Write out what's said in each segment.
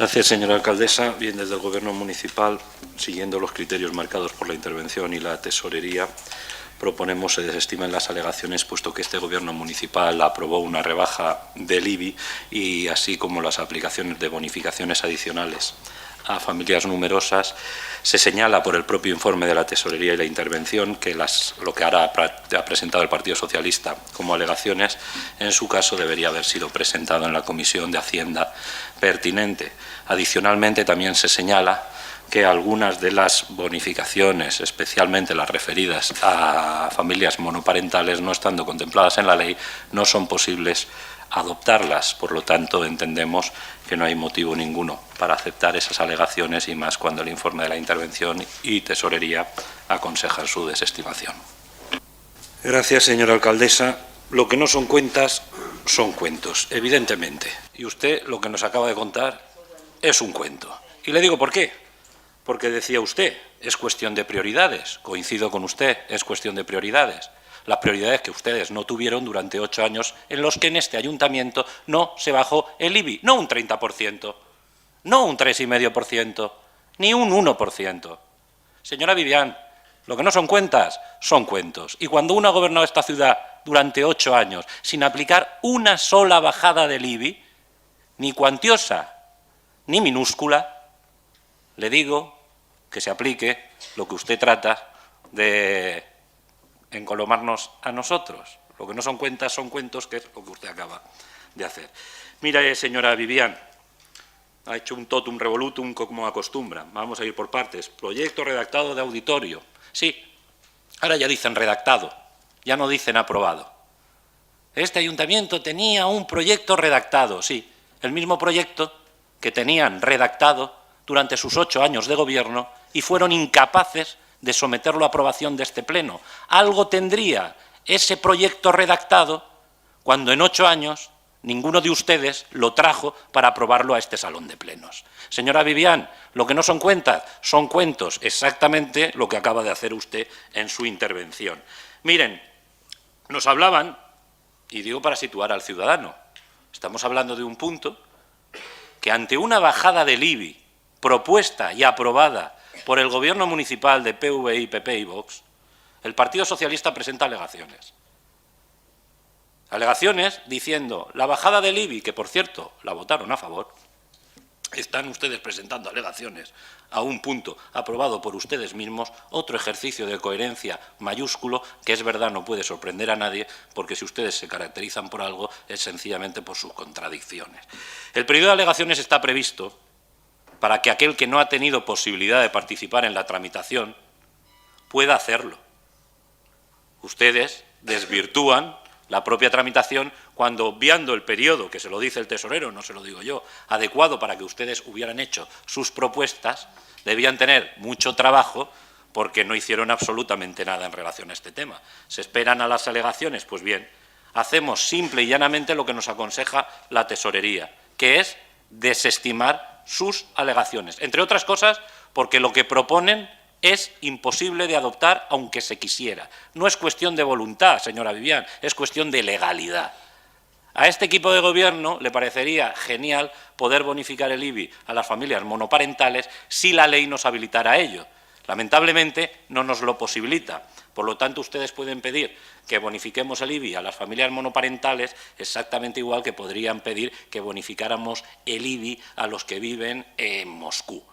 Gracias, señora alcaldesa. Bien, desde el Gobierno municipal, siguiendo los criterios marcados por la intervención y la tesorería, proponemos se desestimen las alegaciones, puesto que este Gobierno municipal aprobó una rebaja del IBI y así como las aplicaciones de bonificaciones adicionales a familias numerosas. Se señala por el propio informe de la tesorería y la intervención que lo que ahora ha presentado el Partido Socialista como alegaciones, en su caso debería haber sido presentado en la Comisión de Hacienda pertinente. Adicionalmente, también se señala que algunas de las bonificaciones, especialmente las referidas a familias monoparentales, no estando contempladas en la ley, no son posibles adoptarlas. Por lo tanto, entendemos que no hay motivo ninguno para aceptar esas alegaciones, y más cuando el informe de la intervención y tesorería aconseja su desestimación. Gracias, señora alcaldesa. Lo que no son cuentas son cuentos, evidentemente. Y usted lo que nos acaba de contar es un cuento. Y le digo por qué. Porque decía usted, es cuestión de prioridades. Coincido con usted, es cuestión de prioridades. Las prioridades que ustedes no tuvieron durante 8 años en los que en este ayuntamiento no se bajó el IBI, no un 30%, no un 3,5%, ni un 1%. Señora Vivian, lo que no son cuentas, son cuentos. Y cuando uno ha gobernado esta ciudad durante 8 años sin aplicar una sola bajada del IBI, ni cuantiosa ni minúscula, le digo que se aplique lo que usted trata de encolomarnos a nosotros. Lo que no son cuentas son cuentos, que es lo que usted acaba de hacer. Mira, señora Vivian, ha hecho un totum revolutum como acostumbra. Vamos a ir por partes. Proyecto redactado de auditorio. Sí, ahora ya dicen redactado, ya no dicen aprobado. Este ayuntamiento tenía un proyecto redactado, sí, el mismo proyecto que tenían redactado durante sus 8 años de gobierno y fueron incapaces de someterlo a aprobación de este pleno. Algo tendría ese proyecto redactado cuando en 8 años ninguno de ustedes lo trajo para aprobarlo a este salón de plenos. Señora Vivian, lo que no son cuentas, son cuentos, exactamente lo que acaba de hacer usted en su intervención. Miren, nos hablaban, y digo para situar al ciudadano, estamos hablando de un punto que ante una bajada del IBI propuesta y aprobada por el Gobierno municipal de PVI, PP y Vox, el Partido Socialista presenta alegaciones. Alegaciones diciendo la bajada del IBI, que por cierto la votaron a favor, están ustedes presentando alegaciones a un punto aprobado por ustedes mismos, otro ejercicio de coherencia mayúsculo que es verdad no puede sorprender a nadie, porque si ustedes se caracterizan por algo es sencillamente por sus contradicciones. El periodo de alegaciones está previsto para que aquel que no ha tenido posibilidad de participar en la tramitación pueda hacerlo. Ustedes desvirtúan la propia tramitación cuando, obviando el periodo, que se lo dice el tesorero, no se lo digo yo, adecuado para que ustedes hubieran hecho sus propuestas, debían tener mucho trabajo porque no hicieron absolutamente nada en relación a este tema. ¿Se esperan a las alegaciones? Pues bien, hacemos simple y llanamente lo que nos aconseja la tesorería, que es desestimar sus alegaciones, entre otras cosas porque lo que proponen es imposible de adoptar aunque se quisiera. No es cuestión de voluntad, señora Vivian, es cuestión de legalidad. A este equipo de gobierno le parecería genial poder bonificar el IBI a las familias monoparentales si la ley nos habilitara a ello. Lamentablemente no nos lo posibilita. Por lo tanto, ustedes pueden pedir que bonifiquemos el IBI a las familias monoparentales exactamente igual que podrían pedir que bonificáramos el IBI a los que viven en Moscú.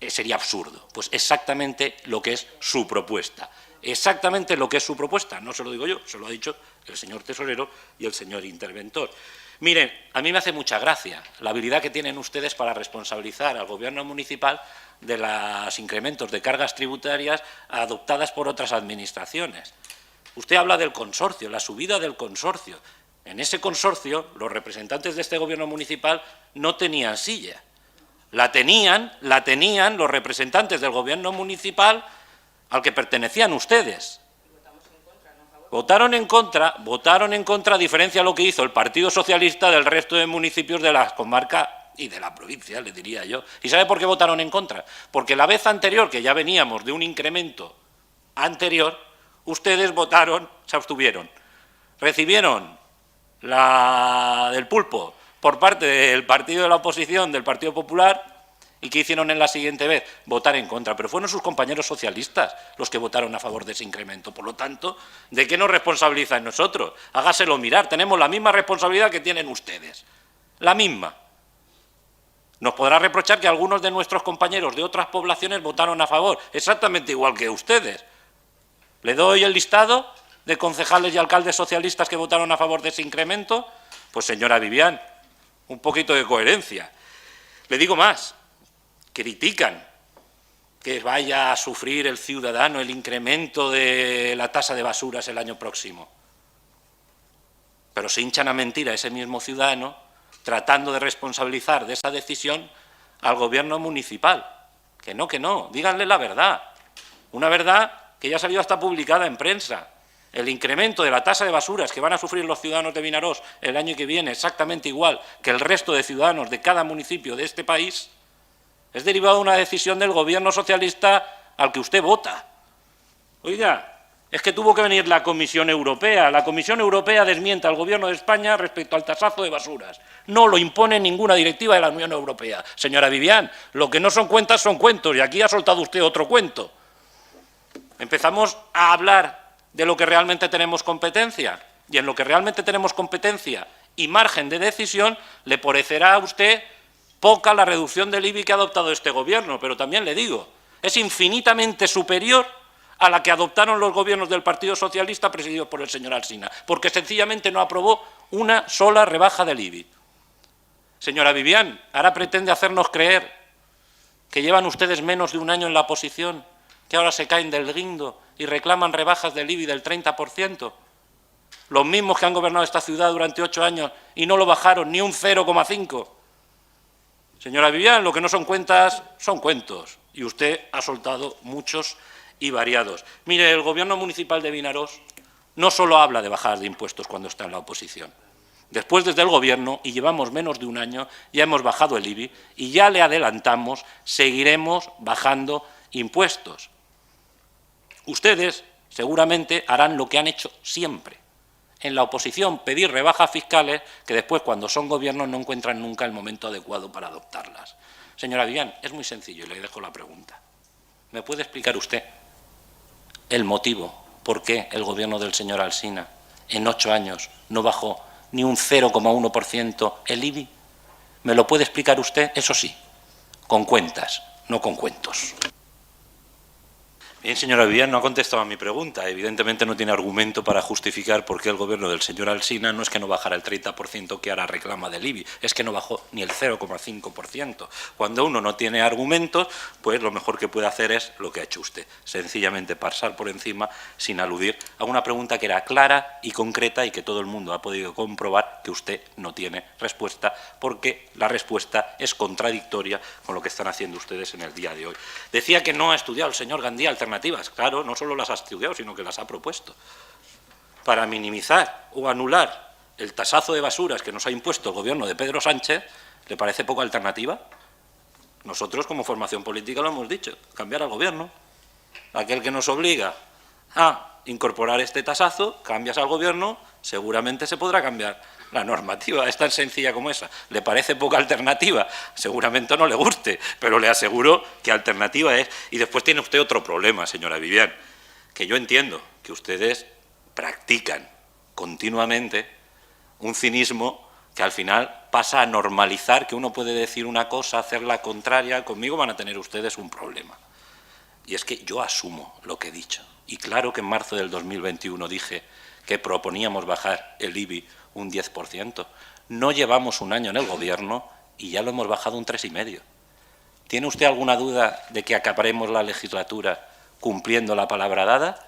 Sería absurdo. Pues exactamente lo que es su propuesta. Exactamente lo que es su propuesta. No se lo digo yo, se lo ha dicho el señor tesorero y el señor interventor. Miren, a mí me hace mucha gracia la habilidad que tienen ustedes para responsabilizar al Gobierno municipal de los incrementos de cargas tributarias adoptadas por otras administraciones. Usted habla del consorcio, la subida del consorcio. En ese consorcio, los representantes de este Gobierno municipal no tenían silla. La tenían los representantes del Gobierno municipal al que pertenecían ustedes. Votaron en contra, a diferencia de lo que hizo el Partido Socialista del resto de municipios de la comarca y de la provincia, le diría yo. ¿Y sabe por qué votaron en contra? Porque la vez anterior, que ya veníamos de un incremento anterior, ustedes votaron, se abstuvieron. Recibieron la del pulpo por parte del partido de la oposición, del Partido Popular. ¿Y qué hicieron en la siguiente vez? Votar en contra. Pero fueron sus compañeros socialistas los que votaron a favor de ese incremento. Por lo tanto, ¿de qué nos responsabilizan nosotros? Hágaselo mirar. Tenemos la misma responsabilidad que tienen ustedes. La misma. Nos podrá reprochar que algunos de nuestros compañeros de otras poblaciones votaron a favor, exactamente igual que ustedes. ¿Le doy el listado de concejales y alcaldes socialistas que votaron a favor de ese incremento? Pues, señora Vivian, un poquito de coherencia. Le digo más. Critican que vaya a sufrir el ciudadano el incremento de la tasa de basuras el año próximo. Pero se hinchan a mentir a ese mismo ciudadano tratando de responsabilizar de esa decisión al gobierno municipal. Que no, díganle la verdad. Una verdad que ya ha salido hasta publicada en prensa. El incremento de la tasa de basuras que van a sufrir los ciudadanos de Vinaròs el año que viene, exactamente igual que el resto de ciudadanos de cada municipio de este país, es derivado de una decisión del gobierno socialista al que usted vota. Oiga, es que tuvo que venir la Comisión Europea. La Comisión Europea desmiente al Gobierno de España respecto al tasazo de basuras. No lo impone ninguna directiva de la Unión Europea. Señora Vivian, lo que no son cuentas son cuentos, y aquí ha soltado usted otro cuento. Empezamos a hablar de lo que realmente tenemos competencia, y en lo que realmente tenemos competencia y margen de decisión, le parecerá a usted poca la reducción del IBI que ha adoptado este Gobierno, pero también le digo, es infinitamente superior a la que adoptaron los gobiernos del Partido Socialista presididos por el señor Alsina, porque sencillamente no aprobó una sola rebaja del IBI. Señora Vivian, ahora pretende hacernos creer que llevan ustedes menos de un año en la oposición, que ahora se caen del guindo y reclaman rebajas del IBI del 30%. Los mismos que han gobernado esta ciudad durante 8 años y no lo bajaron ni un 0,5%. Señora Vivian, lo que no son cuentas son cuentos, y usted ha soltado muchos y variados. Mire, el Gobierno municipal de Vinaròs no solo habla de bajadas de impuestos cuando está en la oposición. Después, desde el Gobierno, y llevamos menos de un año, ya hemos bajado el IBI y ya le adelantamos, seguiremos bajando impuestos. Ustedes seguramente harán lo que han hecho siempre. En la oposición pedir rebajas fiscales que después, cuando son gobiernos, no encuentran nunca el momento adecuado para adoptarlas. Señora Vivian, es muy sencillo y le dejo la pregunta. ¿Me puede explicar usted el motivo por qué el gobierno del señor Alsina en 8 años no bajó ni un 0,1% el IBI? ¿Me lo puede explicar usted? Eso sí, con cuentas, no con cuentos. Bien, señora Vivian, no ha contestado a mi pregunta. Evidentemente no tiene argumento para justificar por qué el gobierno del señor Alsina no es que no bajara el 30% que ahora reclama del IBI, es que no bajó ni el 0,5%. Cuando uno no tiene argumentos, pues lo mejor que puede hacer es lo que ha hecho usted, sencillamente pasar por encima sin aludir a una pregunta que era clara y concreta y que todo el mundo ha podido comprobar que usted no tiene respuesta, porque la respuesta es contradictoria con lo que están haciendo ustedes en el día de hoy. Decía que no ha estudiado el señor Gandía alternativas. Claro, no solo las ha estudiado, sino que las ha propuesto. Para minimizar o anular el tasazo de basuras que nos ha impuesto el gobierno de Pedro Sánchez, ¿le parece poca alternativa? Nosotros, como formación política, lo hemos dicho, cambiar al gobierno. Aquel que nos obliga a incorporar este tasazo, cambias al gobierno, seguramente se podrá cambiar la normativa. Es tan sencilla como esa. ¿Le parece poca alternativa? Seguramente no le guste, pero le aseguro que alternativa es. Y después tiene usted otro problema, señora Vivian, que yo entiendo que ustedes practican continuamente un cinismo que al final pasa a normalizar que uno puede decir una cosa, hacer la contraria. Conmigo van a tener ustedes un problema. Y es que yo asumo lo que he dicho. Y claro que en marzo del 2021 dije que proponíamos bajar el IBI un 10%. No llevamos un año en el Gobierno y ya lo hemos bajado un 3,5%. ¿Tiene usted alguna duda de que acabaremos la legislatura cumpliendo la palabra dada?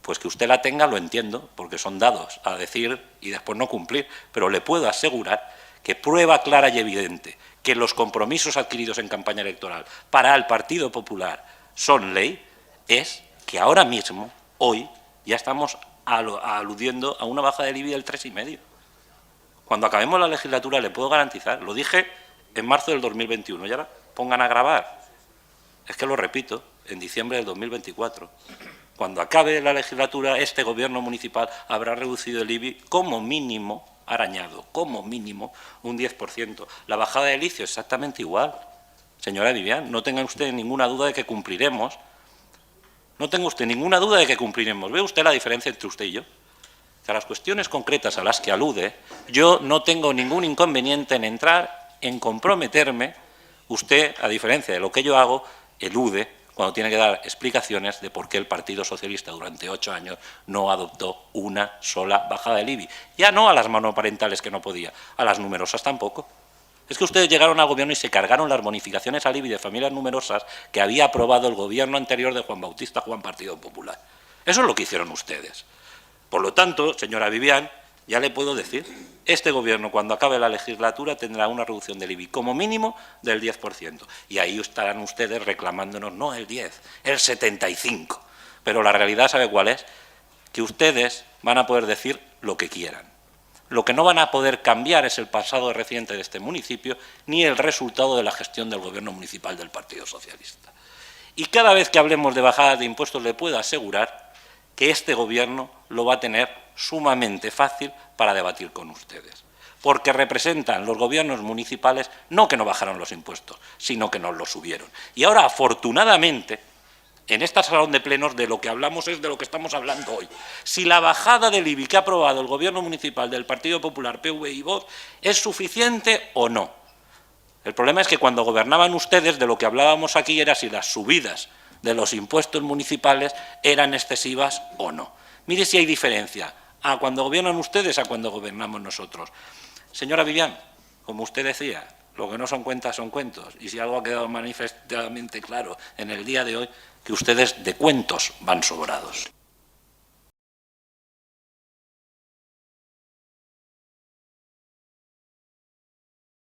Pues que usted la tenga, lo entiendo, porque son dados a decir y después no cumplir, pero le puedo asegurar que prueba clara y evidente que los compromisos adquiridos en campaña electoral para el Partido Popular son ley, es que ahora mismo, hoy, ya estamos aludiendo a una baja del IBI del 3,5%. Cuando acabemos la legislatura, le puedo garantizar, lo dije en marzo del 2021, y ahora pongan a grabar, es que lo repito, en diciembre del 2024, cuando acabe la legislatura, este gobierno municipal habrá reducido el IBI como mínimo arañado, como mínimo, un 10%. La bajada del ICIO exactamente igual. Señora Vivian, no tenga usted ninguna duda de que cumpliremos. No tenga usted ninguna duda de que cumpliremos. ¿Ve usted la diferencia entre usted y yo? O sea, las cuestiones concretas a las que alude, yo no tengo ningún inconveniente en entrar, en comprometerme. Usted, a diferencia de lo que yo hago, elude cuando tiene que dar explicaciones de por qué el Partido Socialista durante 8 años no adoptó una sola bajada del IBI. Ya no a las monoparentales, que no podía, a las numerosas tampoco. Es que ustedes llegaron al gobierno y se cargaron las bonificaciones al IBI de familias numerosas que había aprobado el gobierno anterior de Juan Bautista Juan Partido Popular. Eso es lo que hicieron ustedes. Por lo tanto, señora Vivian, ya le puedo decir, este gobierno cuando acabe la legislatura tendrá una reducción del IBI como mínimo del 10%. Y ahí estarán ustedes reclamándonos, no el 10, el 75. Pero la realidad, ¿sabe cuál es? Que ustedes van a poder decir lo que quieran. Lo que no van a poder cambiar es el pasado reciente de este municipio ni el resultado de la gestión del gobierno municipal del Partido Socialista. Y cada vez que hablemos de bajadas de impuestos le puedo asegurar que este gobierno lo va a tener sumamente fácil para debatir con ustedes, porque representan los gobiernos municipales no que no bajaron los impuestos, sino que nos los subieron. Y ahora, afortunadamente, en esta salón de plenos de lo que hablamos es de lo que estamos hablando hoy. Si la bajada del IBI que ha aprobado el gobierno municipal del Partido Popular, PV y Vox es suficiente o no. El problema es que cuando gobernaban ustedes de lo que hablábamos aquí era si las subidas de los impuestos municipales eran excesivas o no. Mire si hay diferencia a cuando gobiernan ustedes a cuando gobernamos nosotros. Señora Vivian, como usted decía, lo que no son cuentas son cuentos. Y si algo ha quedado manifestamente claro en el día de hoy, que ustedes de cuentos van sobrados.